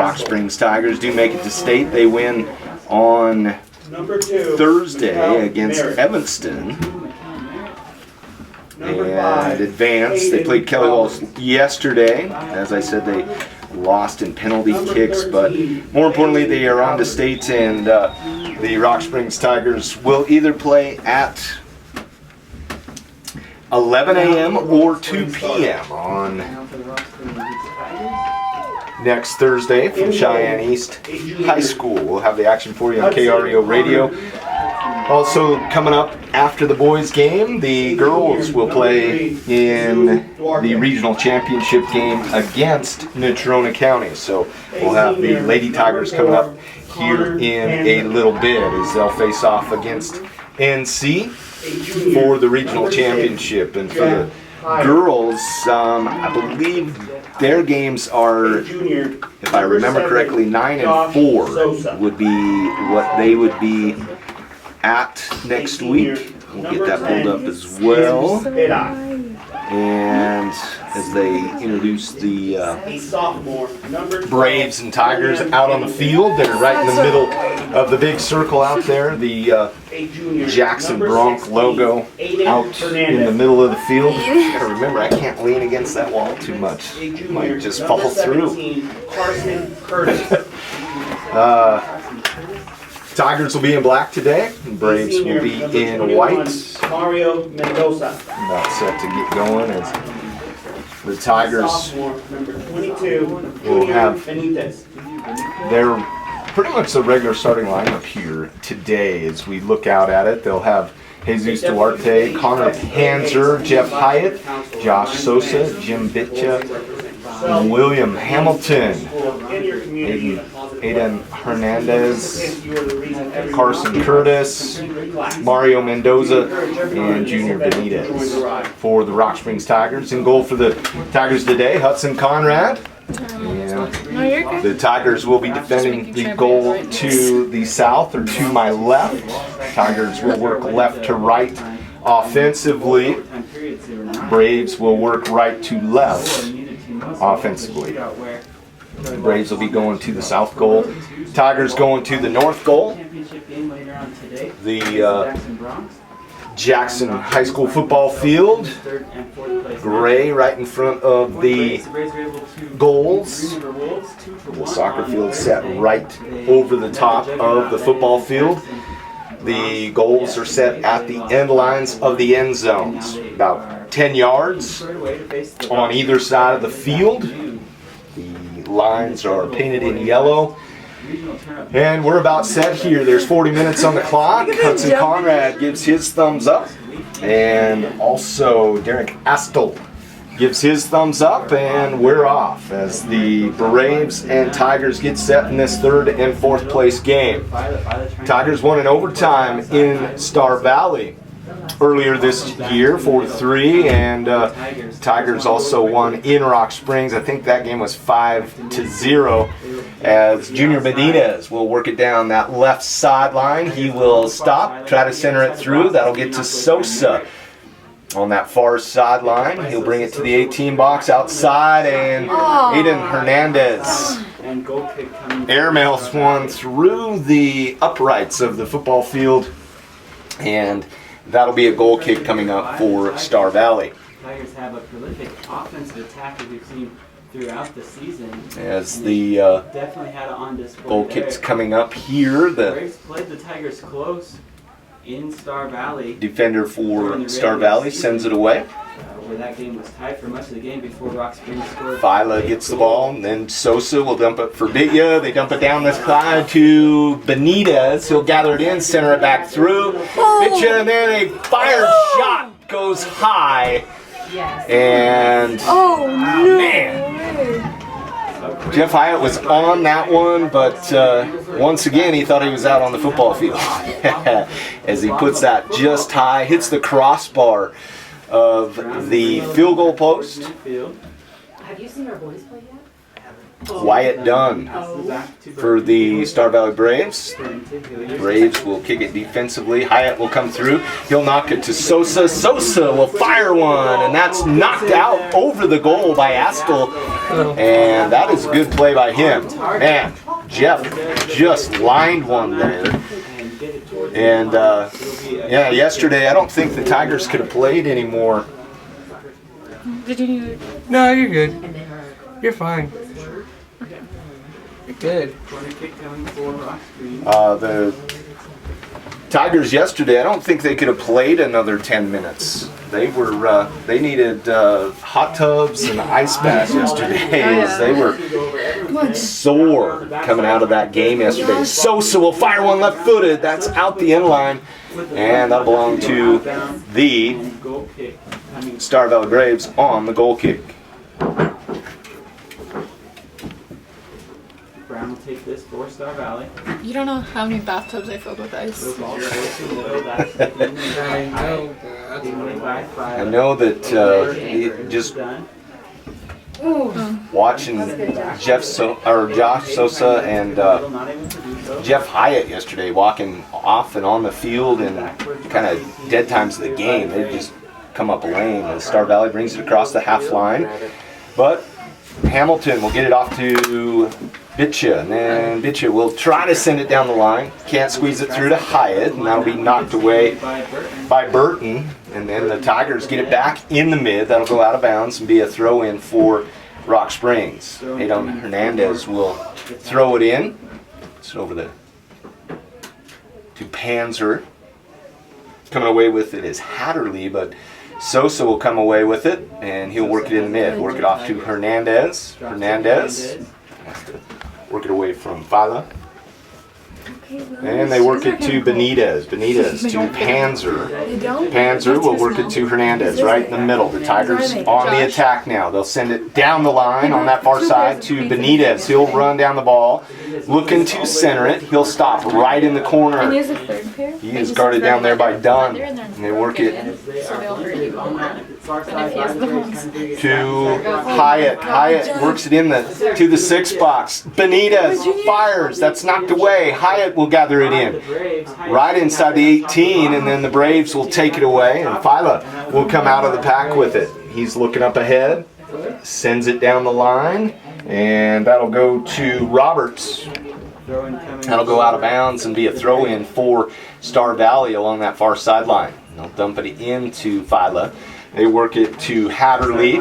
Rock Springs Tigers do make it to state. They win on Thursday against Evanston and advance. They played Kelly Walls yesterday. As I said, they lost in penalty kicks, but more importantly, they are on to state, and the Rock Springs Tigers will either play at 11 a.m. or 2 p.m. on next Thursday from Cheyenne East High School. We'll have the action for you on KREO Radio. Also coming up after the boys game, the girls will play in the regional championship game against Natrona County. So we'll have the Lady Tigers coming up here in a little bit as they'll face off against NC for the regional championship. And for the girls, I believe their games are, if I remember correctly, 9 and 4 would be what they would be at next week. We'll get that pulled up as well. And as they introduce the Braves and Tigers out on the field, they're right in the middle of the big circle out there. The Jackson Bronc logo out in the middle of the field. Gotta remember, I can't lean against that wall too much. It might just fall through. Tigers will be in black today. Braves will be in white. Mario Mendoza. About set to get going as the Tigers will have their pretty much the regular starting lineup here today. As we look out at it, they'll have Jesus Duarte, Connor Panzer, Jeff Hyatt, Josh Sosa, Jim Bitcha, William Hamilton, Aiden Hernandez, Carson Curtis, Mario Mendoza, and Junior Benitez for the Rock Springs Tigers. In goal for the Tigers today, Hudson Conrad. And the Tigers will be defending the goal to the south or to my left. Tigers will work left to right offensively. Braves will work right to left offensively. Braves will be going to the south goal. Tigers going to the north goal. The Jackson High School football field. Gray right in front of the goals. The soccer field set right over the top of the football field. The goals are set at the end lines of the end zones. About 10 yards on either side of the field. The lines are painted in yellow. And we're about set here. There's 40 minutes on the clock. Hudson Conrad gives his thumbs up. And also Derek Astle gives his thumbs up. And we're off as the Braves and Tigers get set in this third and fourth place game. Tigers won in overtime in Star Valley earlier this year, 4-3, and Tigers also won in Rock Springs. I think that game was 5-0. As Junior Benitez will work it down that left sideline. He will stop, try to center it through. That'll get to Sosa on that far sideline. He'll bring it to the 18 box outside, and Aiden Hernandez airmails one through the uprights of the football field, and that'll be a goal kick coming up for Star Valley. Tigers have a prolific offensive attack as we've seen throughout the season. As the definitely had it on display. goal kick's coming up here. The The Braves played the Tigers close in Star Valley. defender for Star Valley sends it away. Where that game was tied for much of the game before Rock Springs scored. Vila gets the ball, and then Sosa will dump it for Bitya. They dump it down this side to Benitez. He'll gather it in, center it back through. Bitya, and then a fired shot goes high. And man, Jeff Hyatt was on that one, but once again he thought he was out on the football field as he puts that just high, hits the crossbar of the field goal post. Have you seen our boys play yet? Wyatt Dunn for the Star Valley Braves. Braves will kick it defensively. Hyatt will come through. He'll knock it to Sosa. Sosa will fire one, and that's knocked out over the goal by Astle. And that is a good play by him. Man, Jeff just lined one there. And yeah, yesterday I don't think the Tigers could have played anymore. Did you need? No, you're good. You're fine. You're good. The Tigers yesterday, I don't think they could have played another 10 minutes. They needed hot tubs and ice baths yesterday. As they were sore coming out of that game yesterday. Sosa will fire one left-footed. That's out the end line, and that'll belong to the Star Valley Braves on the goal kick. Brown will take this for Star Valley. You don't know how many bathtubs I filled with ice. I know that just watching Josh Sosa and Jeff Hyatt yesterday walking off and on the field and kind of dead times of the game, they just come up lame as Star Valley brings it across the half line. But Hamilton will get it off to Bitcha, and then Bitcha will try to send it down the line. Can't squeeze it through to Hyatt, and that'll be knocked away by Burton. And then the Tigers get it back in the mid. That'll go out of bounds and be a throw-in for Rock Springs. Adam Hernandez will throw it in. It's over to Panzer. Coming away with it is Hatterley, but Sosa will come away with it, and he'll work it in the mid. Work it off to Hernandez. Hernandez has to work it away from Fila. And they work it to Benitez. Benitez to Panzer. Panzer will work it to Hernandez right in the middle. The Tigers on the attack now. They'll send it down the line on that far side to Benitez. He'll run down the ball, looking to center it. He'll stop right in the corner. He is guarded down there by Dunn. And they work it to Hyatt. Hyatt works it to the 6 box. Benitez fires. That's knocked away. Hyatt will gather it in right inside the 18, and then the Braves will take it away, and Fila will come out of the pack with it. He's looking up ahead, sends it down the line, and that'll go to Roberts. That'll go out of bounds and be a throw-in for Star Valley along that far sideline. They'll dump it into Fila. They work it to Hatterley.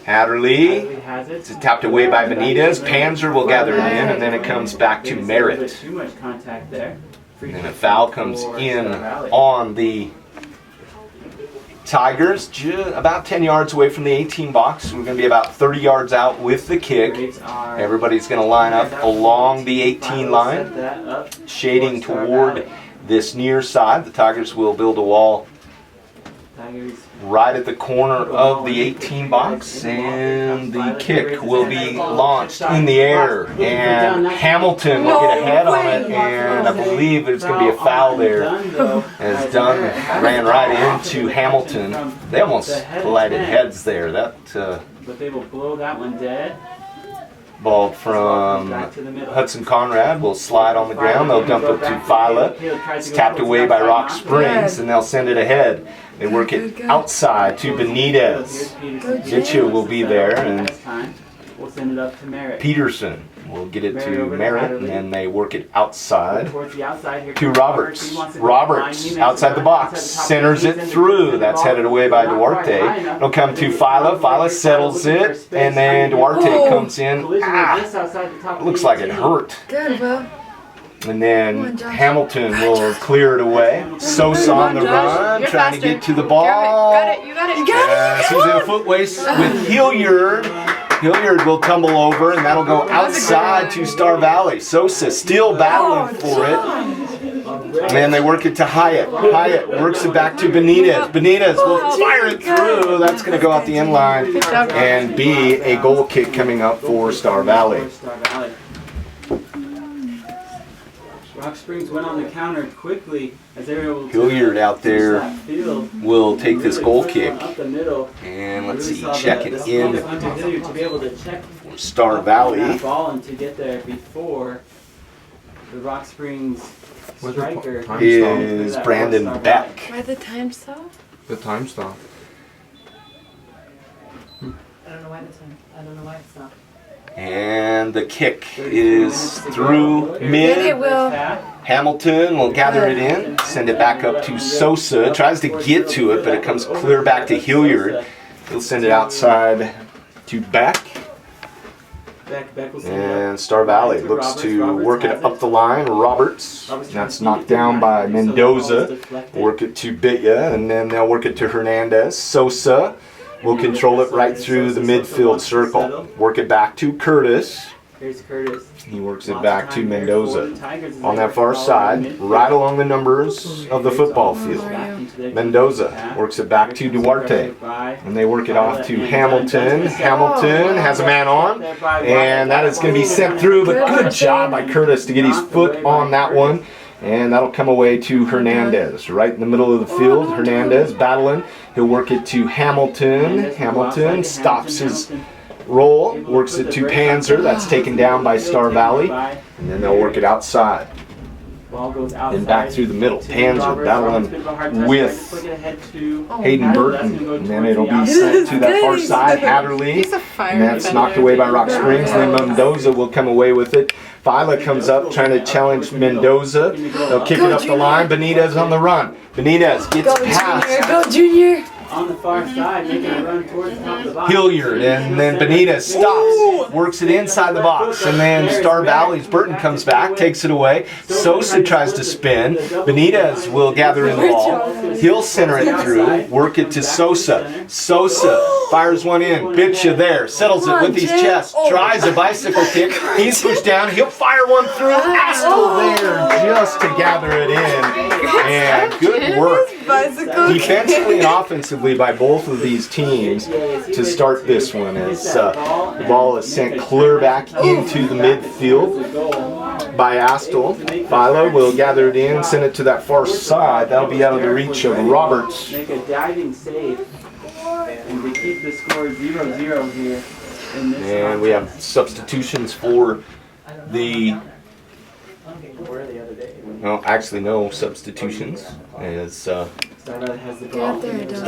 Hatterley is tapped away by Benitez. Panzer will gather it in, and then it comes back to Merritt. And then a foul comes in on the Tigers, about 10 yards away from the 18 box. We're going to be about 30 yards out with the kick. Everybody's going to line up along the 18 line, shading toward this near side. The Tigers will build a wall right at the corner of the 18 box, and the kick will be launched in the air, and Hamilton will get a head on it, and I believe it's going to be a foul there as Dunn ran right into Hamilton. They almost collided heads there. That but they will blow that one dead. Ball from Hudson Conrad will slide on the ground. They'll dump it to Fila. It's tapped away by Rock Springs, and they'll send it ahead. They work it outside to Benitez. Gitchu will be there, and we'll send it up to Merritt. Peterson will get it to Merritt, and then they work it outside to Roberts. Roberts, outside the box, centers it through. That's headed away by Duarte. It'll come to Fila. Fila settles it, and then Duarte comes in. Looks like it hurt. Good, Will. And then Hamilton will clear it away. Sosa on the run, trying to get to the ball. Got it. You got it. Yes, he's in a foot race with Hilliard. Hilliard will tumble over, and that'll go outside to Star Valley. Sosa still battling for it. And then they work it to Hyatt. Hyatt works it back to Benitez. Benitez will fire it through. That's going to go out the end line and be a goal kick coming up for Star Valley. Rock Springs went on the counter quickly as they were able to. Hilliard out there will take this goal kick. Up the middle. And let's see, check it in to be able to check for Star Valley. that ball and to get there before the Rock Springs striker Is Brandon Beck. Why the time stop? The time stop. I don't know why it's not. And the kick is through mid. It will. Hamilton will gather it in, send it back up to Sosa. Tries to get to it, but it comes clear back to Hilliard. He'll send it outside to Beck. And Star Valley looks to work it up the line. Roberts. That's knocked down by Mendoza. Work it to Bitya, and then they'll work it to Hernandez. Sosa will control it right through the midfield circle. Work it back to Curtis. Here's Curtis. He works it back to Mendoza. On that far side, right along the numbers of the football field. Mendoza works it back to Duarte. And they work it off to Hamilton. Hamilton has a man on. And that is going to be sent through, but good job by Curtis to get his foot on that one. And that'll come away to Hernandez. Right in the middle of the field, Hernandez battling. He'll work it to Hamilton. Hamilton stops his roll, works it to Panzer. That's taken down by Star Valley. And then they'll work it outside. And back through the middle. Panzer battling with Hayden Burton. And then it'll be sent to that far side. Hatterley. And that's knocked away by Rock Springs. And then Mendoza will come away with it. Fila comes up trying to challenge Mendoza. They'll kick it up the line. Benitez on the run. Benitez gets past Go, Junior. On the far side, making a run towards the top of the box. Hilliard, and then Benitez stops, works it inside the box, and then Star Valley's Burton comes back, takes it away. Sosa tries to spin. Benitez will gather in the ball. He'll center it through, work it to Sosa. Sosa fires one in, Bitcha there, settles it with his chest, tries a bicycle kick. He's pushed down. He'll fire one through. Astle there just to gather it in, and good work defensively and offensively by both of these teams to start this one, as the ball is sent clear back into the midfield by Astle. Philo will gather it in, send it to that far side. That'll be out of the reach of Roberts. Make a diving save, and we keep the score 0-0 here in this. And we have substitutions for the. No, actually no substitutions, as Star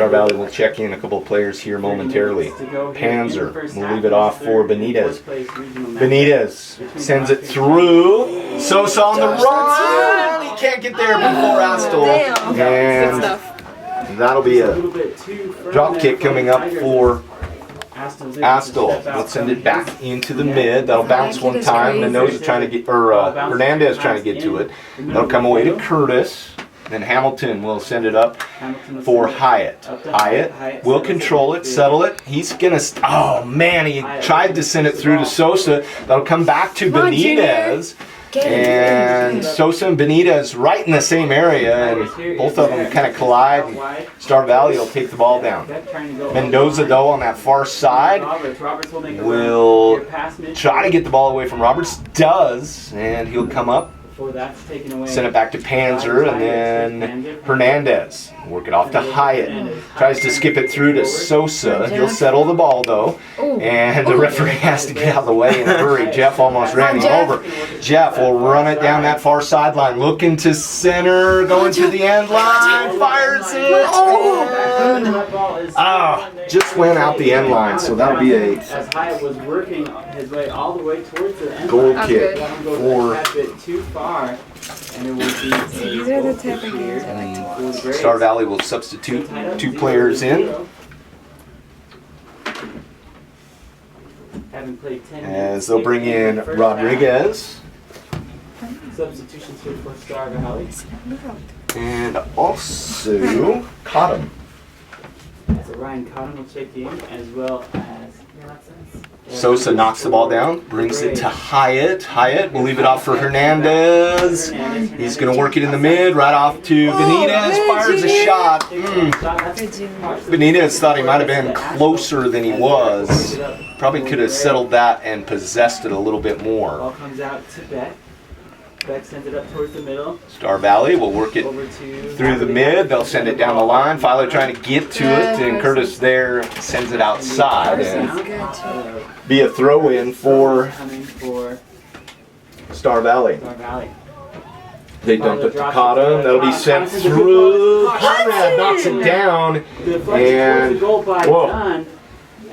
Valley will check in a couple of players here momentarily. Panzer will leave it off for Benitez. Benitez sends it through. Sosa on the run. He can't get there before Astle. And that'll be a drop kick coming up for Astle. Let's send it back into the mid. That'll bounce one time. Mendoza trying to get, or Hernandez trying to get to it. That'll come away to Curtis. Then Hamilton will send it up for Hyatt. Hyatt will control it, settle it. He's gonna. Oh man, he tried to send it through to Sosa. That'll come back to Benitez. And Sosa and Benitez right in the same area, and both of them kind of collide. And Star Valley will take the ball down. Mendoza, though, on that far side will try to get the ball away from Roberts. Does, and he'll come up. Send it back to Panzer, and then Hernandez. Work it off to Hyatt. Tries to skip it through to Sosa. He'll settle the ball, though. And the referee has to get out of the way in a hurry. Jeff almost ran him over. Jeff will run it down that far sideline. Looking to center. Going to the end line. Fires it. Just went out the end line. So that'll be a as Hyatt was working his way all the way towards the end goal line. kick for Too far, and it will be These are the type of games I like to watch. Star Valley will substitute 2 players in. Having played 10 As they'll bring in Rodriguez. Substitutions here for Star Valley. And also Cottom. So Ryan Cotton will check in, as well as Sosa knocks the ball down, brings it to Hyatt. Hyatt will leave it off for Hernandez. He's going to work it in the mid, right off to Benitez. Fires a shot. Benitez thought he might have been closer than he was. Probably could have settled that and possessed it a little bit more. Ball comes out to Beck. Beck sends it up towards the middle. Star Valley will work it through the mid. They'll send it down the line. Filer trying to get to it, and Curtis there sends it outside. And be a throw-in for Star Valley. They dump it to Cotton. That'll be sent through. Conrad knocks it down. And whoa.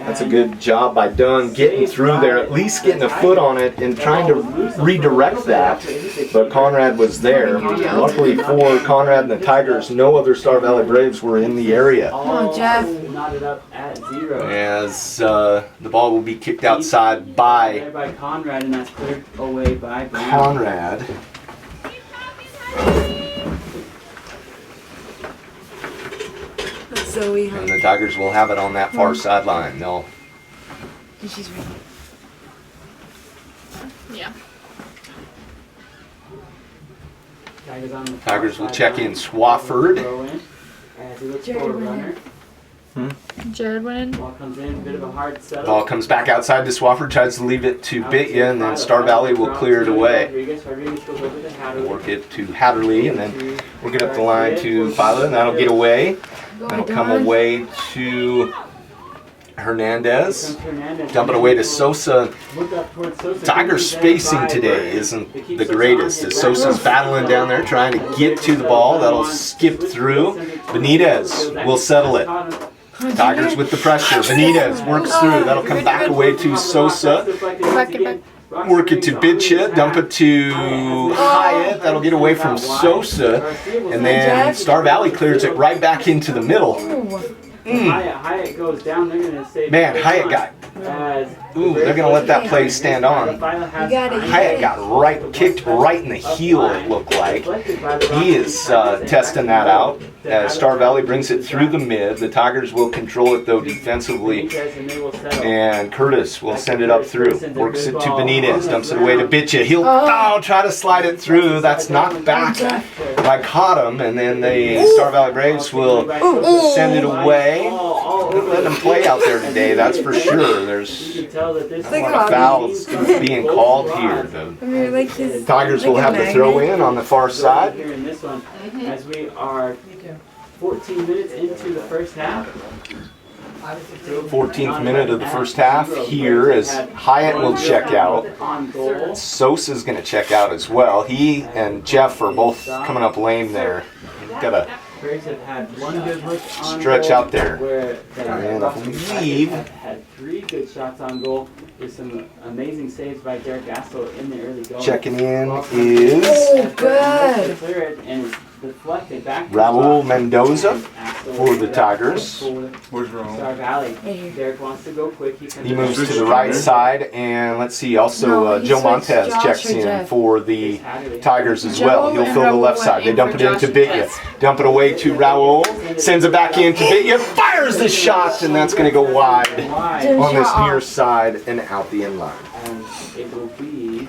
That's a good job by Dunn getting through there, at least getting a foot on it and trying to redirect that. But Conrad was there. Luckily for Conrad and the Tigers, no other Star Valley Braves were in the area. Come on, Jeff. Knotted up at 0. As the ball will be kicked outside by By Conrad, and that's cleared away by Brown. Conrad. That's Zoe. And the Tigers will have it on that far sideline. They'll She's ready. Yeah. Tigers will check in Swafford. As he looks Jared for a went in. runner. Jared went in. Ball comes in, bit of a hard settle. Ball comes back outside to Swafford, tries to leave it to Bitya, and then Star Valley will clear it away. Work it to Hatterley, and then work it up the line to Fila, and that'll get away. That'll come away to Hernandez. Dump it away to Sosa. Tigers spacing today isn't the greatest, as Sosa's battling down there trying to get to the ball. That'll skip through. Benitez will settle it. Tigers with the pressure. Benitez works through. That'll come back away to Sosa. Work it to Bitcha. Dump it to Hyatt. That'll get away from Sosa. And then Star Valley clears it right back into the middle. Hyatt goes down. They're gonna say Man, Hyatt got... Ooh, they're going to let that play stand on. Hyatt got kicked right in the heel, it looked like. He is testing that out as Star Valley brings it through the mid. The Tigers will control it, though, defensively. And Curtis will send it up through. Works it to Benitez. Dumps it away to Bitcha. He'll try to slide it through. That's knocked back by Cottom. And then the Star Valley Braves will send it away. Let them play out there today, that's for sure. There's a lot of fouls being called here. The Tigers will have to throw in on the far side. Here in this one, as we are 14 minutes into the first half. 14th minute of the first half here as Hyatt will check out. Sosa's going to check out as well. He and Jeff are both coming up lame there. Got a stretch out there. And I believe had 3 good shots on goal with some amazing saves by Derek Gastel in the early goal. checking in is good. Raul Mendoza for the Tigers. Where's wrong? Star Valley. Derek wants to go quick. He moves to the right side, and let's see, also Joe Montez checks in for the Tigers as well. He'll fill the left side. They dump it into Bitya. Dump it away to Raul. Sends it back into Bitya. Fires the shot, and that's going to go wide on this near side and out the end line. And it will be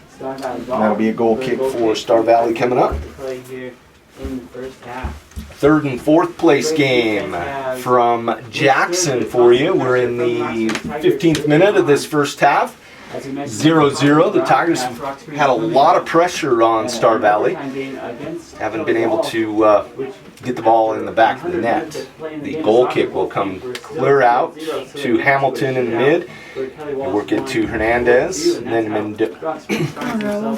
Star Valley ball. That'll be a goal kick for Star Valley coming up. Play here in the first half. Third and fourth place game from Jackson for you. We're in the 15th minute of this first half. 0-0. The Tigers had a lot of pressure on Star Valley. Haven't been able to get the ball in the back of the net. The goal kick will come clear out to Hamilton in the mid. We'll work it to Hernandez, and then Mendoza.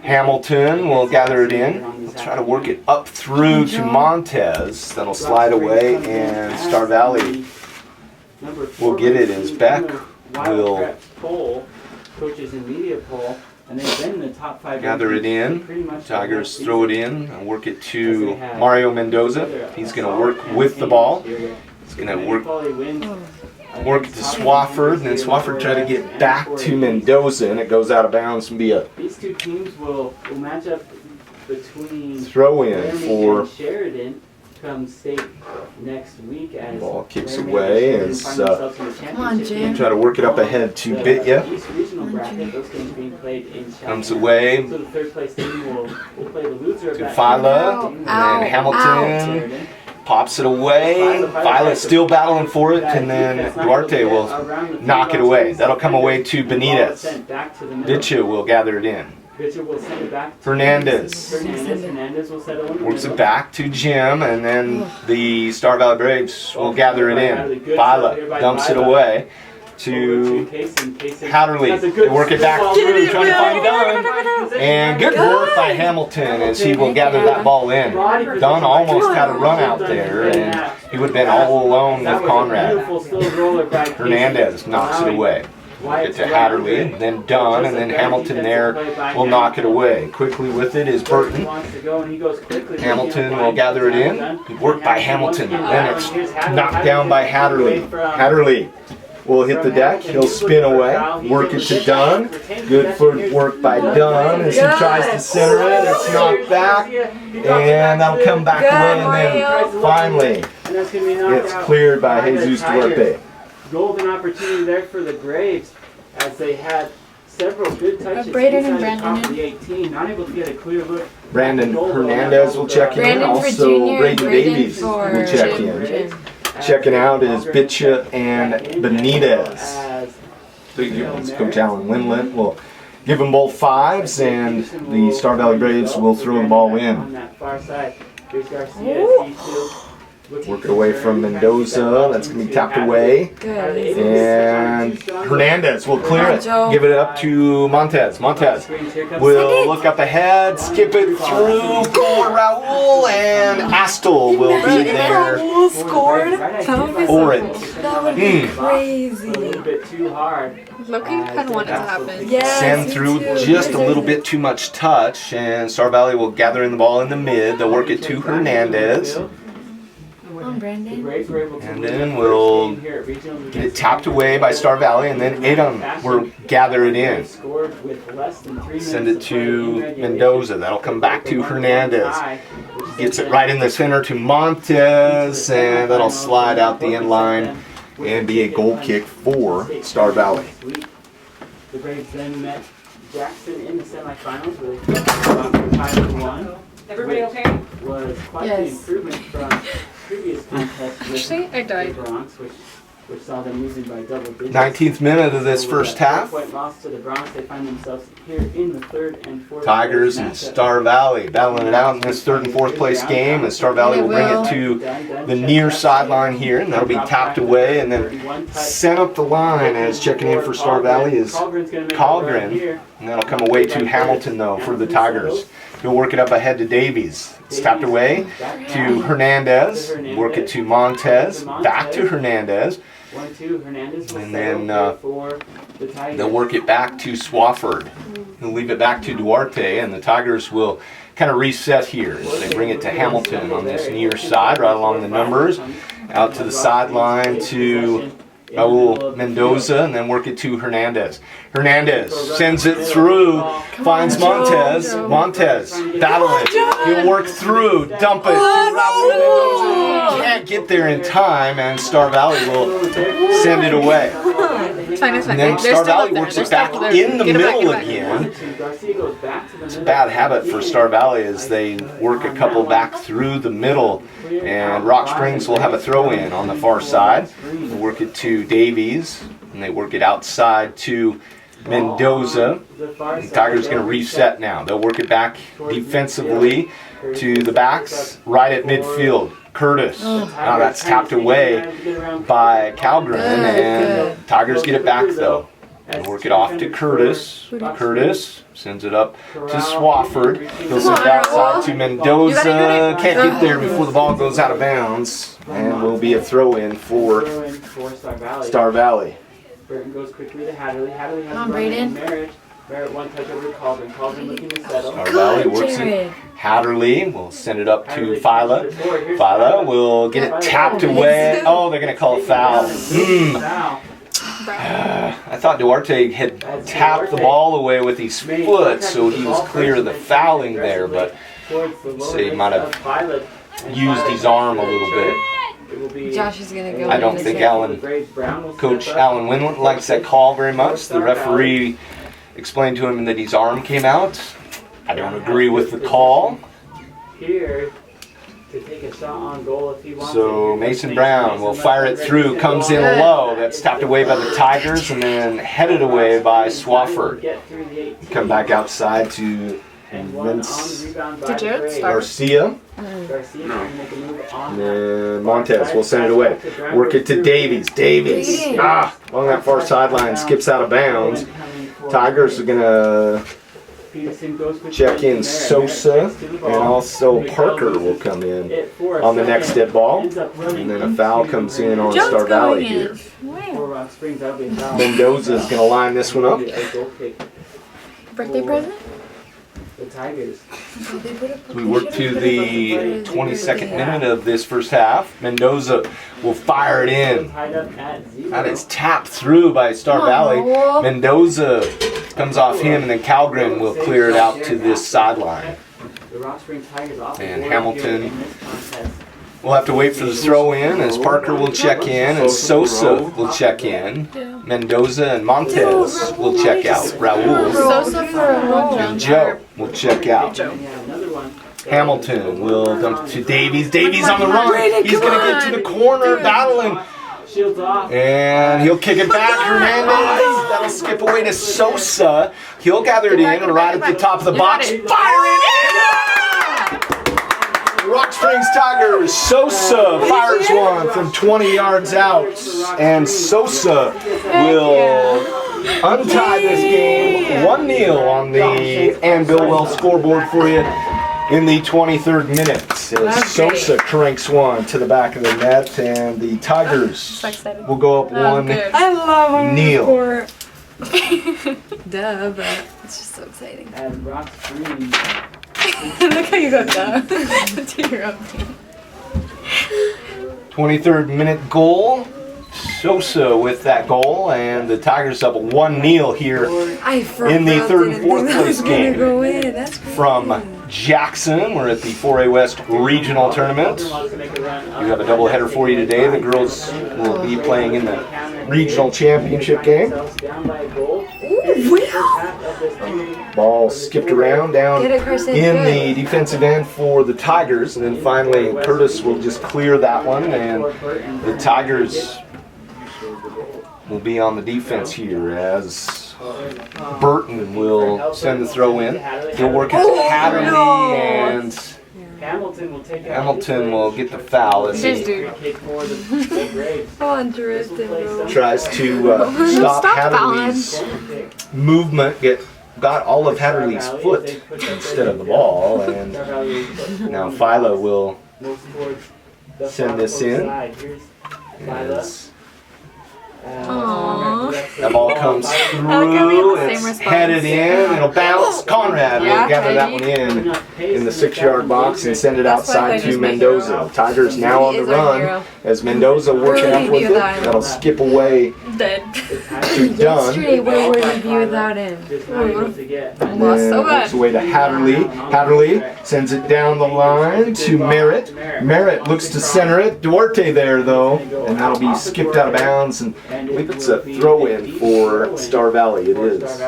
Hamilton will gather it in. We'll try to work it up through to Montez. That'll slide away, and Star Valley will get it as Beck will gather it in. Tigers throw it in and work it to Mario Mendoza. He's going to work with the ball. He's going to work it to Swafford, and then Swafford try to get back to Mendoza, and it goes out of bounds and be a These two teams will match up between throw in for Sheridan come state next week as ball kicks away as Come on, Jim. try to work it up ahead to Bitya. East Regional bracket, those games being played in Comes away So the third place team will play the loser of to that Fila, and then Hamilton pops it away. Fila's still battling for it, and then Duarte will knock it away. That'll come away to Benitez. Bitcha will gather it in. Hernandez will settle in. works it back to Jim, and then the Star Valley Braves will gather it in. Fila dumps it away to Hatterley. They work it back through, trying to find Dunn. And good work by Hamilton as he will gather that ball in. Dunn almost had a run out there, and He would have been all alone That with was a Conrad. beautiful slow roller by Casey. Hernandez knocks it away. Get to Hatterley, then Dunn, and then Hamilton there will knock it away. Quickly with it is Burton. Hamilton will gather it in. Good work by Hamilton. Then it's knocked down by Hatterley. Hatterley will hit the deck. He'll spin away. Work it to Dunn. Good work by Dunn as he tries to center it. It's knocked back. And that'll come back away. And then finally, it's cleared by Jesus Duarte. Golden opportunity there for the Braves as they had several good touches Braden inside and the Brandon top of the 18, not able to get a clear look. Brandon Hernandez will check in. Brandon for Also, junior, Braden Braden Davies for will check in. Jim. Checking out is Bitcha and Benitez. As Coach Alan Winlet will give them both fives, and the Star Valley Braves will throw the ball on in. that far side. Here's Garcia as he too looking Work it away from Mendoza. That's going to be tapped away. Good. And Hernandez will clear it. Give it up to Montez. Montez will look up ahead, skip it through. Goal to Raul, and Astle will be there. Raul scored? That would be For it. That would be crazy. a little bit too hard. Loki kind of wanted to happen. Yes, Send me through too. just a little bit too much touch, and Star Valley will gather in the ball in the mid. They'll work it to Hernandez. Come on, Brandon. And then we'll get it tapped away by Star Valley, and then Adam will gather it in. Send it to Mendoza. That'll come back to Hernandez. Gets it right in the center to Montez, and that'll slide out the end line and be a goal kick for Star Valley. The Braves then met Jackson in the semifinals where they got 5-1. Everybody okay? Was quite Yes. the improvement from previous contests with Actually, I died. the Bronx, which saw them losing by double digits. 19th minute of this first half. 4-point loss to the Bronx. They find themselves here in the third and fourth Tigers place and matchup. Star Valley battling it out in this third and fourth place game, and Star Valley will bring it to the near sideline here, and that'll be tapped away and then sent up the line. As checking in for Star Valley is Colgren, and that'll come away to Hamilton though for the Tigers. He'll work it up ahead to Davies. It's tapped away to Hernandez. Work it to Montez. Back to Hernandez. And then they'll work it back to Swafford. They'll leave it back to Duarte, and the Tigers will kind of reset here as they bring it to Hamilton on this near side, right along the numbers. Out to the sideline to Raul Mendoza, and then work it to Hernandez. Hernandez sends it through, finds Montez. Montez battling. He'll work through, dump it to Raul Mendoza. Can't get there in time, and Star Valley will send it away. It's fine, it's fine. And then They're Star still Valley up there. works They're it still back up there. in the Get it back, middle get it back. again. It's a bad habit for Star Valley as they work a couple back through the middle, and Rock Springs will have a throw in on the far side. They'll work it to Davies, and they work it outside to Mendoza. The Tigers going to reset now. They'll work it back defensively to the backs right at midfield. Curtis. Now that's tapped away by Calgren, and Tigers get it back though. And work it off to Curtis. Curtis sends it up to Swafford. He'll send it outside to Mendoza. Can't get there before the ball goes out of bounds. And will be a throw-in for Star Valley. Burton goes quickly to Hatterley. Hatterley has Come on, a run in Braden. Merritt. Merritt one touch over to Colvin. Colvin looking to settle. Star Valley works it. Hatterley will send it up to Fila. Fila will get it tapped away. Oh, they're going to call a foul. Foul. I thought Duarte had tapped the ball away with his foot, so he was clear of the fouling there, but so he might have used his arm a little bit. Josh is gonna go. I don't think Coach Alan Winland likes that call very much. The referee explained to him that his arm came out. I don't agree with the call. Here to take a shot on goal if he wants. So Mason Brown will fire it through, comes in low. That's tapped away by the Tigers and then headed away by Swafford. Come back outside to Vince Did Jared start? Garcia. And then Montez will send it away. Work it to Davies. Davies. Along that far sideline, skips out of bounds. Tigers are going to Peterson goes for check in Merritt. Sosa, Merritt gets to the and ball. also Big Parker ball will loses come in it for a on the second. next dead ball. Ends up running And then a foul into comes in on Jones Star Valley going here. in. For Wow. Rock Springs, that'll be a foul. Mendoza's going to line this one up. A goal kick. Birthday present? The Tigers. We work to the 22nd minute of this first half. Mendoza will fire it in. Tied up at 0. That is tapped through by Star Valley. Mendoza comes off him, and then Calgren will clear it out to this sideline. The Rock Springs Tigers off the And board Hamilton here in this contest. We'll have to wait for the throw in as Parker will check in and Sosa will check in. Mendoza and Montez will check out. Raul Sosa for a roll. and Joe will check out. And yeah, another one. Hamilton will dump to Davies. Davies on the run. He's going to get to the corner, battling. Shields off. And he'll kick it back. Hernandez. That'll skip away to Sosa. He'll gather it in and right at the top of the box. Fire it in! Rock Springs Tigers. Sosa fires one from 20 yards out. And Sosa will untie this game 1-0 on the Anvil Well scoreboard for you in the 23rd minute. As Sosa cranks one to the back of the net, and the Tigers So excited. will go up one. Good. I love when we Neil. score. Duh, but it's just so exciting. And Rock Springs. Look how you go down to your own team. 23rd minute goal. Sosa with that goal, and the Tigers up 1-0 here I in the third and fourth place game. Go in. That's crazy. From Jackson. We're at the 4A West Regional Tournament. We have a doubleheader for you today. The girls will be playing in the regional championship game. Ball skipped around down Get it, Carson. in Good. the defensive end for the Tigers, and then finally Curtis will just clear that one, and the Tigers will be on the defense here as Burton will send the throw in. He'll work it to Hatterley, and Hamilton will get the foul as Just he do. Come on, Drifton, bro. tries to stop Hatterley's movement, got all of Hatterley's foot instead of the ball, and now Philo will send this in. As that ball comes through, it's headed in, it'll bounce. Conrad will gather that one in the 6-yard box and send it outside to Mendoza. Tigers now on the run as Mendoza working up with it. That'll skip away Dead. to Dunn. Yesterday, where would we be without him? And Lost then so it works bad. away to Hatterley. Hatterley sends it down the line to Merritt. Merritt looks to center it. Duarte there though, and that'll be skipped out of bounds. And I believe it's a throw-in for Star Valley. It is.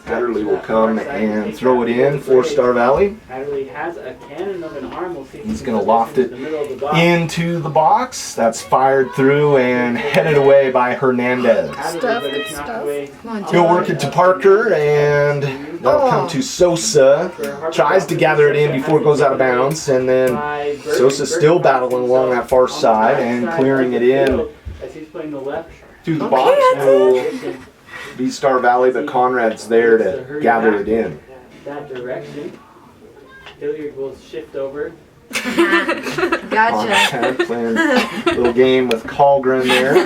Hatterley will come and throw it in for Star Valley. He's going to loft it into the box. That's fired through and headed away by Hernandez. Good stuff. Come on, He'll work it to Parker, and that'll come to Sosa. Tries to gather it in before it goes out of bounds, and then Sosa still battling along that far side and clearing it in to the box. Will be Star Valley, but Conrad's there to gather it in. That direction. Hilliard will shift over. Gotcha. Conrad playing a little game with Colgren there.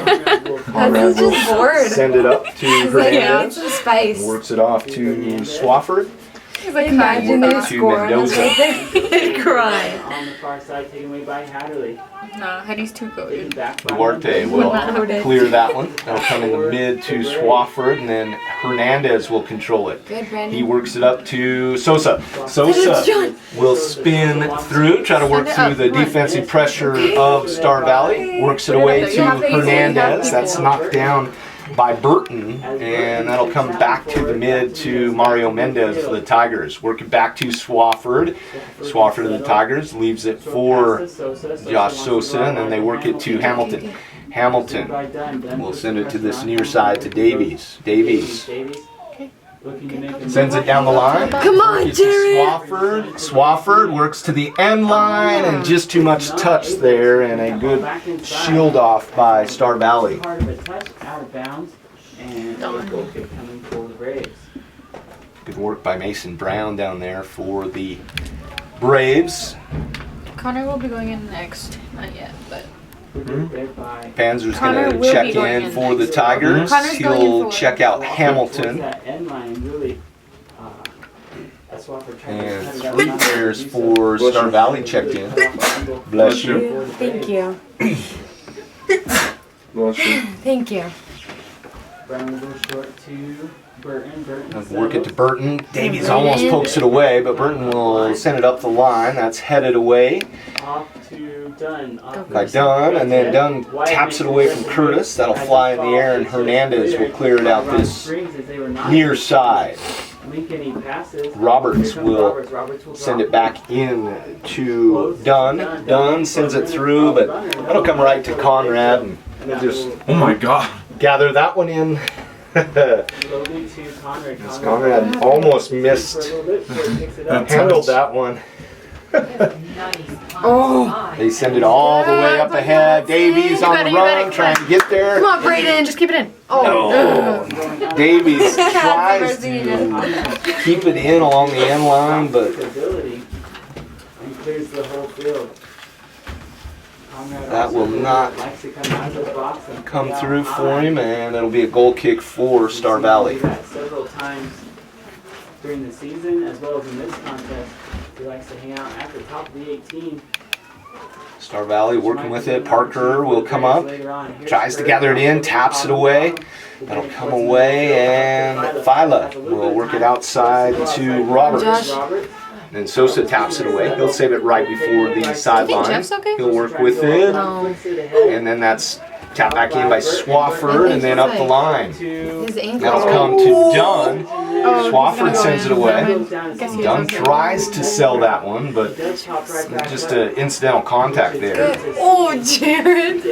Conrad That's just will bored. send it up to He's like, yeah, Hernandez. some spice. Works it off to Swafford. He's like, Imagine Work they it to score and Mendoza. right there. Cry. On the far side, taken away by Hatterley. Nah, Hetty's too Taken good. back by Duarte Mendoza. will Loaded. clear that one. That'll come in the mid to Swafford, and then Hernandez will control it. Good, Brandon. He works it up to Sosa. Sosa will spin through, try to work through the defensive pressure of Star Valley. Works it away to Hernandez. That's knocked down by Burton, and that'll come back to the mid to Mario Mendez for the Tigers. Work it back to Swafford. Swafford of the Tigers leaves it for Josh Sosa, and then they work it to Hamilton. Hamilton will send it to this near side to Davies. Davies sends it down the line. Come on, Gets to Jared. Swafford. Swafford works to the end line, and just too much touch there, and a good shield off by Star Valley. Part of a touch out of bounds, and a goal kick coming for the Braves. Good work by Mason Brown down there for the Braves. Connor will be going in next. Not yet, but. Panzer's Connor going will to check be going in in for the next. Tigers. Connor's going in He'll for- check out Hamilton. And 3 players for Star Valley checked in. Bless you. Thank you. Thank you. Brown will go short to Burton. Burton Work it to Burton. Davies almost pokes it away, but Burton will send it up the line. That's headed away off to Dunn. by Dunn, and then Dunn taps it away from Curtis. That'll fly in the air, and Hernandez will clear it out this near side. Roberts will send it back in to Dunn. Dunn sends it through, but that'll come right to Conrad, and he'll just Oh my god. gather that one in. Conrad almost missed, handled that one. Oh. They send it all the way up ahead. Davies on the run, trying to get there. Come on, Brayden. Just keep it in. Oh. Davies tries to keep it in along the end line, but that will not come through for him, and it'll be a goal kick for Star Valley. Several times during the season, as well as in this contest, he likes to hang out at the top of the 18. Star Valley working with it. Parker will come up, tries to gather it in, taps it away. That'll come away, and Phyla will work it outside to Roberts. And Sosa taps it away. He'll save it right before the sideline. Jeff's okay? He'll work with it. No. And then that's tapped back in by Swafford, and then up the line. His ankle. That'll come to Dunn. Swafford sends it away. Guess he Dunn was okay. tries to sell that one, but just an incidental contact there. Oh, Jared.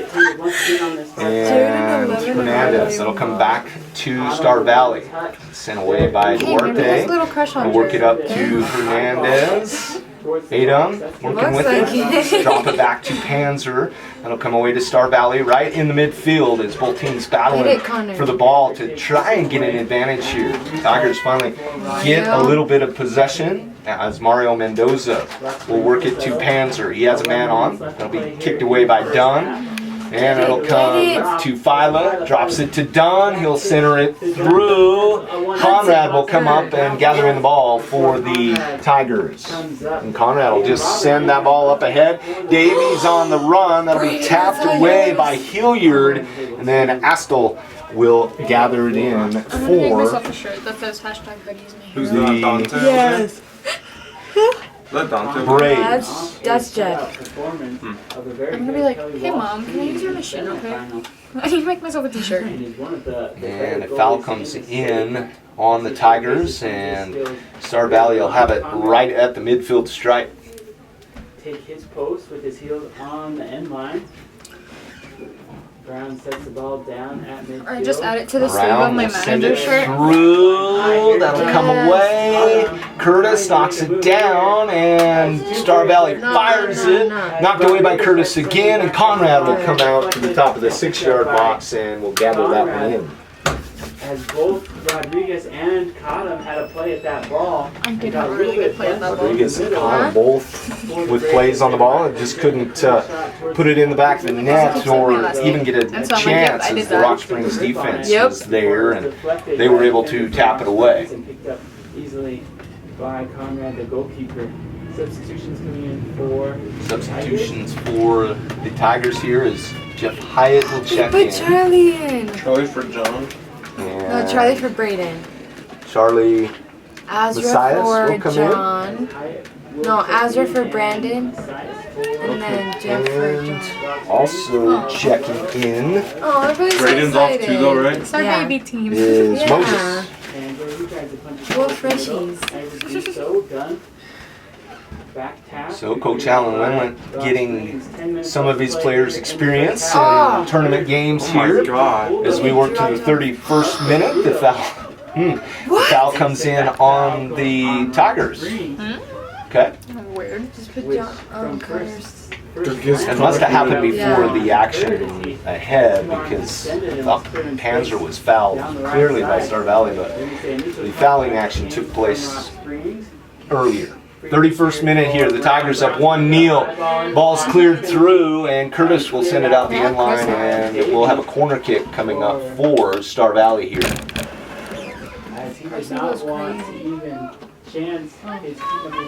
And Hernandez. That'll come back to Star Valley. Sent away by Hey, remember this Duarte. little crush on We'll work Jared? it up to Hernandez. Adum working Looks with like it. it. Drop it back to Panzer. That'll come away to Star Valley right in the midfield as both teams Get battling it, Connor. for the ball to try and get an advantage here. Tigers finally get a little bit of possession as Mario Mendoza will work it to Panzer. He has a man on. That'll be kicked away by Dunn. And it'll come to Phyla, drops it to Dunn, he'll center it through. Conrad will come up and gather in the ball for the Tigers. And Conrad will just send that ball up ahead. Davies on the run, that'll be tapped away by Hilliard. And then Astle will gather it in I'm gonna make for myself a shirt that says hashtag hoodies me. Who's not Dante? Yes. Let Dante. Braves. That's Jeff. I'm gonna be like, hey mom, can I use your machine, okay? I need to make myself a t-shirt. And a foul comes in on the Tigers, and Star Valley will have it right at the midfield stripe. Take his post with his heels on the end line. Brown sets the ball down at midfield. Or just add it to the sleeve of Brown my will send manager it shirt. through. That'll come away. Curtis knocks it down, and Star Valley fires it. Knocked away by Curtis again, and Conrad will come out to the top of the 6-yard box and will gather that one in. As both Rodriguez and Cottom had a play at that ball. I did have a really good play at that ball. Rodriguez and Connor both with plays on the ball and just couldn't put it in the back of the net or even get a And so I'm like, yep, chance I did as the that. Rock Springs defense Yep. was there, and they were able to tap it away. And picked up easily by Conrad, the goalkeeper. Substitutions coming in for Substitutions for the Tigers here is Jeff Hyatt will check Put in. Charlie in. Charlie for John. No, And Charlie for Brayden. Charlie Azra Messias will for come John. No, Azra for Brandon. in. And then Jeff for John. and also checking in Oh, everybody's so Braden's off excited. too though, right? It's our Yeah. baby team. is Yeah. Moses. And you guys have punched Full it in the middle. freshies. As you do so, done. Back tap. So Coach Allen Wendlandt getting some of his players' experience Oh. in tournament games Oh my here. god. As we work to the 31st minute, the foul comes in on the Tigers. Okay. Weird. Just put Which John. from Connors. It must have happened before Yeah. the action ahead because I thought Panzer was fouled clearly by Star Valley, but the fouling action took place earlier. 31st minute here, the Tigers up 1-0. Ball's cleared through, and Curtis will send it out the end line, and we'll have a corner kick coming up for Star Valley here. As he does not want to even chance his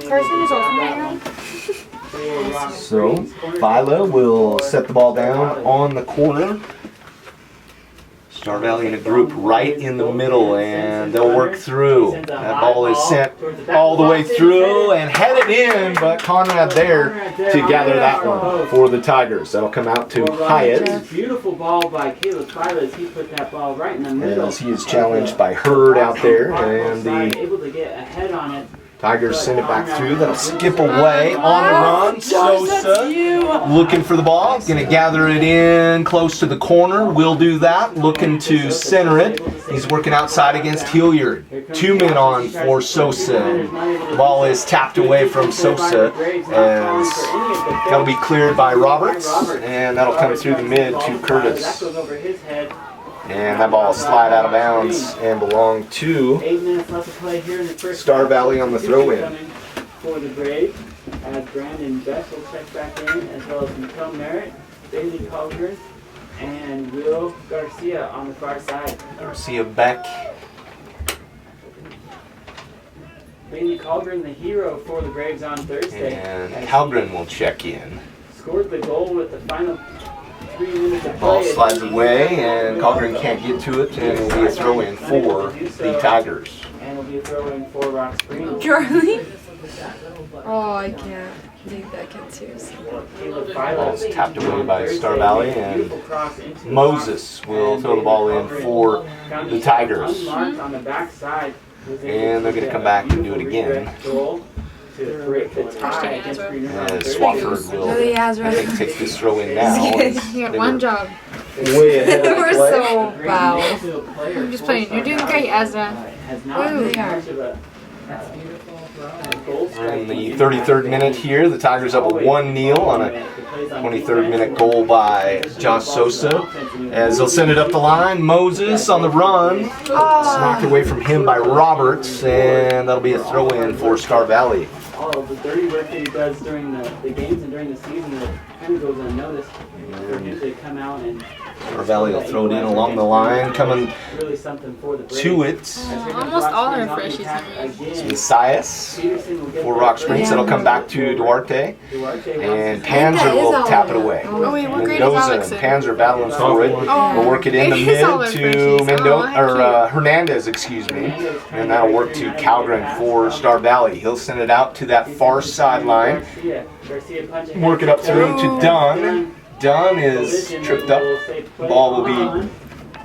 Carson is open right now. So, Vila will set the ball down on the corner. Star Valley in a group right in the middle, and they'll work through. That ball is sent all the way through and headed in, but Conrad there to gather that one for the Tigers. That'll come out to Hyatt, Beautiful ball by Caleb Vila as he put that ball right in the middle. as he is challenged by Hurd out there, and the able to get ahead on it. Tigers send it back through. That'll skip away on the run. Sosa looking for the ball. Going to gather it in close to the corner. Will do that. Looking to center it. He's working outside against Hilliard. 2 men on for Sosa. The ball is tapped away from Sosa as that'll be cleared by Roberts. And that'll come through the mid to Curtis. And that ball will slide out of bounds and belong to 8 minutes left to play here in the first Star half. Valley on the throw-in. For the Braves, as Brandon Best will check back in, as well as Mikel Merritt, Bailey Colgren, and Will Garcia on the far side. Garcia Beck. Bailey Colgren, the hero for the Braves on Thursday. And as he Halgren will check in. scored the goal with the final 3 minutes of play. Ball slides away, and Colgren can't get to it, and it'll be a throw-in for the Tigers. And it'll be a throw-in for Rock Springs. Charlie. Oh, I can't take that kid seriously. Caleb Ball's Vila, tapped away by Star Valley, and beautiful cross into Moses will throw the ball in for the Tigers. Unmarked on the backside. And they're going to come back and do it again. To break the tie against Green River. Swafford will, Really, I Azra. think, take this throw in now. You got one job. Way ahead of We're the play. so foul. I'm just playing. You're doing great, Ezra. Woo, we are. In the 33rd minute here, the Tigers up 1-0 on a 23rd minute goal by Josh Sosa. As they'll send it up the line, Moses on the run. It's knocked away from him by Roberts, and that'll be a throw-in for Star Valley. All of the dirty work that he does during the games and during the season that kind of goes unnoticed. For him to come out and Star Valley will throw it in along the line, coming really something for the Braves. to it. Almost all our freshies It's Messias for Rock Springs. That'll come back to Duarte. And Panzer will tap it away. Oh, wait, what grade is Mendoza Alex and in? Panzer battling for it. Oh. We'll work it in the It is all mid our to freshies. Mendoza, Oh, or Hernandez, excuse me. And that'll work to Calgren for Star Valley. He'll send it out to that far sideline. Work it up through to Dunn. Dunn is tripped up. The ball will be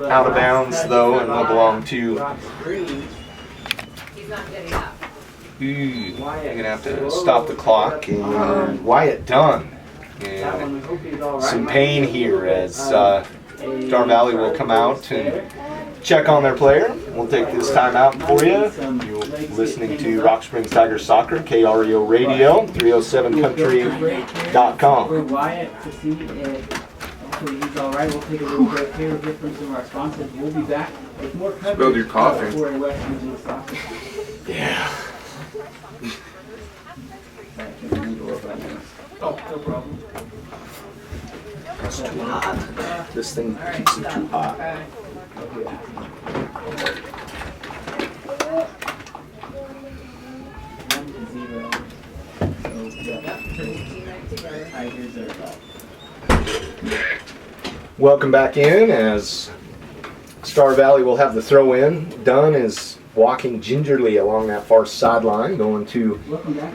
out of bounds though, and will belong to. Ooh, you're gonna have to stop the clock. And Wyatt Dunn. And some pain here as Star Valley will come out and check on their player. We'll take this time out for you. You're listening to Rock Springs Tigers Soccer, KREO Radio, 307country.com. For Wyatt to see if hopefully he's all right. We'll take a little break here, hear from some of our sponsors. We'll be back with more coverage Spilled your coffee. for West Region Soccer. Yeah. Oh, no problem. That's too hot. This thing keeps it too hot. Welcome back in as Star Valley will have the throw in. Dunn is walking gingerly along that far sideline, going to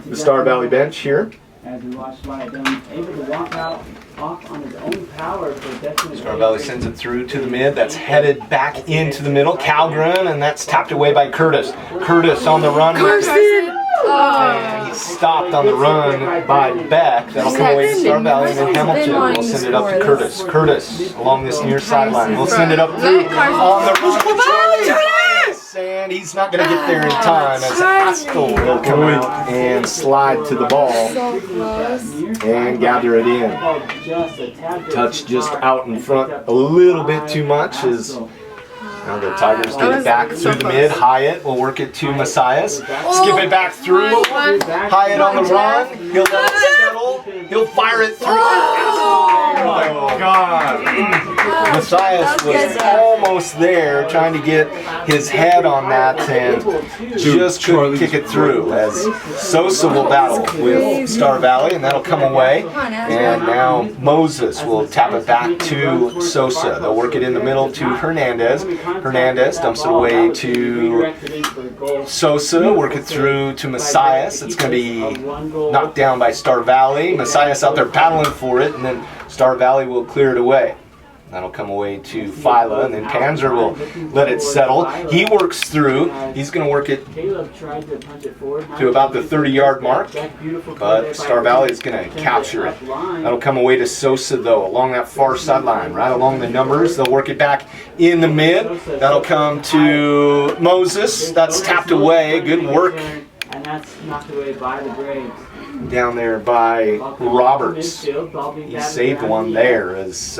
the Star Valley bench here. As we watch Wyatt Dunn able to walk out off on his own power for definitely. Star Valley sends it through to the mid. That's headed back into the middle. Calgren, and that's tapped away by Curtis. Curtis on the run. And he's stopped on the run by Beck. That'll come away to Star Valley, and then Hamilton will send it up to Curtis. Curtis along this near sideline. We'll send it up through on the run. Curtis! And he's not going to get there in time as Astle will come out and slide to the ball So close. and gather it in. Touch just out in front a little bit too much as now the Tigers get it back through the mid. Hyatt will work it to Messias. Skip it back through. Hyatt on the run. He'll let it settle. He'll fire it through. Oh my God. Messias was almost there trying to get his head on that and just couldn't kick it through as Sosa will battle with Star Valley and that'll come away. And now Moses will tap it back to Sosa. They'll work it in the middle to Hernandez. Hernandez dumps it away to Sosa, work it through to Messias. It's going to be knocked down by Star Valley. Messias out there battling for it, and then Star Valley will clear it away. That'll come away to Phyla, and then Panzer will let it settle. He works through. He's going to work it to about the 30-yard mark, but Star Valley is going to capture it. That'll come away to Sosa, though, along that far sideline, right along the numbers. They'll work it back in the mid. That'll come to Moses. That's tapped away. Good work. And that's knocked away by the Braves. Down there by Roberts. He saved one there as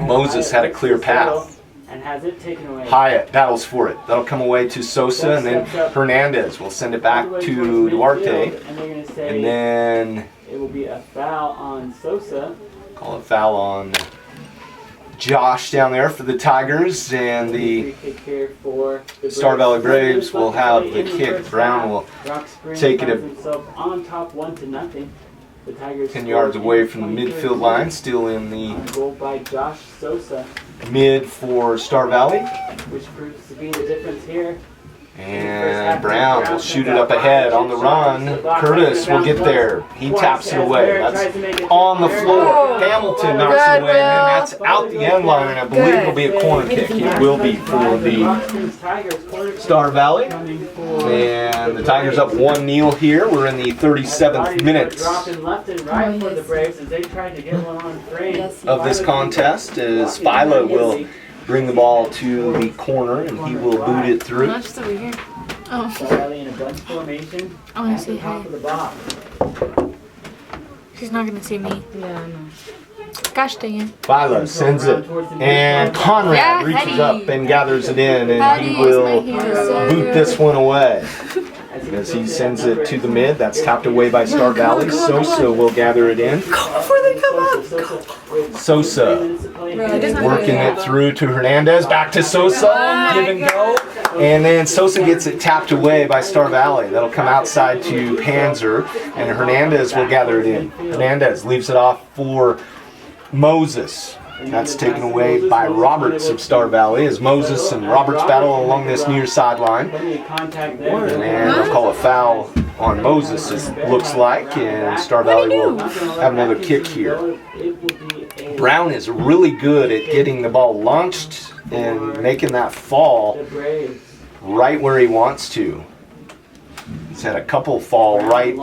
Moses had a clear path. And has it taken away. Hyatt battles for it. That'll come away to Sosa, and then Hernandez will send it back to Duarte. And then it will be a foul on Sosa. Call it foul on Josh down there for the Tigers, and the Star Valley Braves will have the kick. Brown will take it on top 1-0. The Tigers 10 yards away from the midfield line, still in the goal by Josh Sosa, mid for Star Valley. which proves to be the difference here. And Brown will shoot it up ahead on the run. Curtis will get there. He taps it away. That's on the floor. Hamilton knocks it away, and then that's out the end line, and I believe it'll be a corner kick. It will be for the Star Valley. And the Tigers up 1-0 here. We're in the 37th minute of this contest as Phyla will bring the ball to the corner and he will boot it through. Not just over here. Oh. I want to say hi. She's not going to see me. Yeah, I know. Gosh dang it. Phyla sends it, and Conrad reaches up and gathers it in, and he will boot this one away. As he sends it to the mid, that's tapped away by Star Valley. Sosa will gather it in. Before they come up. Sosa working it through to Hernandez, back to Sosa, give and go. And then Sosa gets it tapped away by Star Valley. That'll come outside to Panzer, and Hernandez will gather it in. Hernandez leaves it off for Moses. That's taken away by Roberts of Star Valley as Moses and Roberts battle along this near sideline. And they'll call a foul on Moses, it looks like, and Star Valley will have another kick here. Brown is really good at getting the ball launched and making that fall right where he wants to. He's had a couple fall right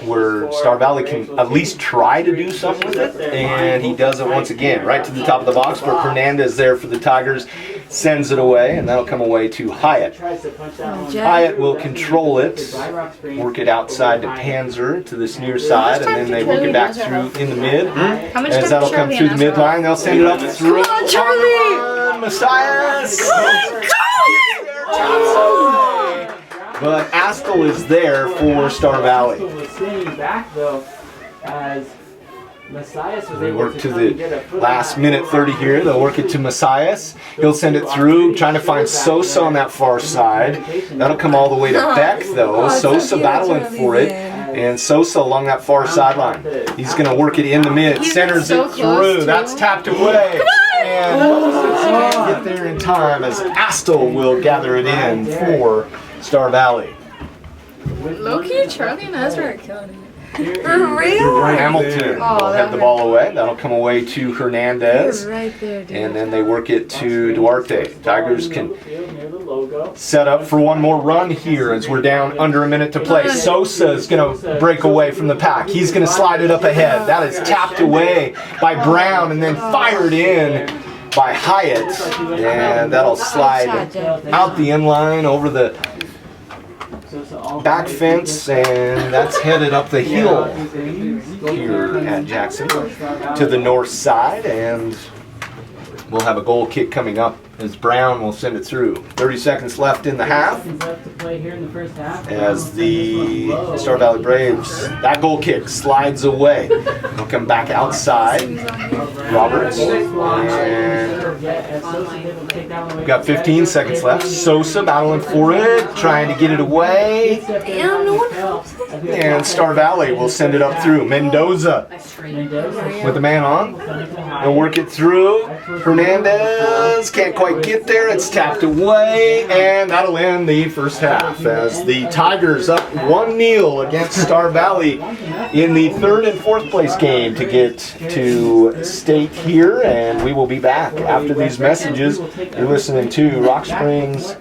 where Star Valley can at least try to do something with it, and he does it once again, right to the top of the box, but Hernandez there for the Tigers sends it away, and that'll come away to Hyatt. Hyatt will control it, work it outside to Panzer to this near side, and then they work it back through in the mid. As that'll come through the midline, they'll send it up through. Come on, Charlie! Messias! But Astle is there for Star Valley. We work to the last minute 30 here. They'll work it to Messias. He'll send it through, trying to find Sosa on that far side. That'll come all the way to Beck, though. Sosa battling for it. And Sosa along that far sideline. He's going to work it in the mid. Centers it through. That's tapped away. And Moses can't get there in time as Astle will gather it in for Star Valley. Low-key, Charlie and Ezra are killing it. For real? Hamilton will head the ball away. That'll come away to Hernandez. You're right there, dude. And then they work it to Duarte. Tigers can set up for one more run here as we're down under a minute to play. Sosa is going to break away from the pack. He's going to slide it up ahead. That is tapped away by Brown and then fired in by Hyatt, and that'll slide out the inline over the back fence, and that's headed up the hill here at Jackson to the north side, and we'll have a goal kick coming up as Brown will send it through. 30 seconds left in the half as the Star Valley Braves, that goal kick slides away. They'll come back outside. Roberts, and we've got 15 seconds left. Sosa battling for it, trying to get it away. Damn, no one helps. And Star Valley will send it up through. Mendoza with the man on. They'll work it through. Hernandez can't quite get there. It's tapped away, and that'll end the first half as the Tigers up 1-0 against Star Valley in the 3rd and 4th place game to get to state here. And we will be back after these messages. You're listening to Rock Springs